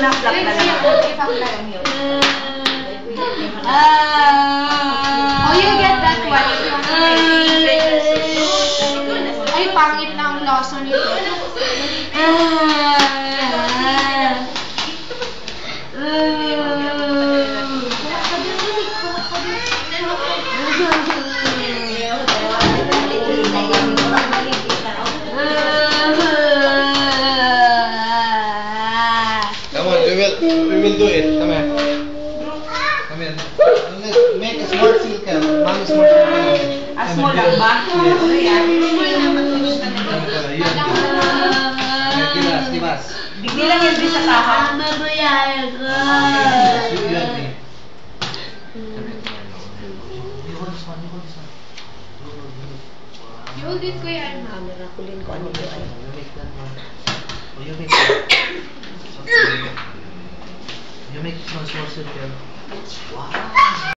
Flat na lang. Oh, you get that one. Ay, pangit na ang lasa nito. Come on, we will do it. Come here. Come here. Let's make a small circle. One small circle. Small lang ba? Tibas. Bigli lang yan din sa tahan. You hold it, Kuya Alma. Kulin ko ano yun. You make small circle. Wow.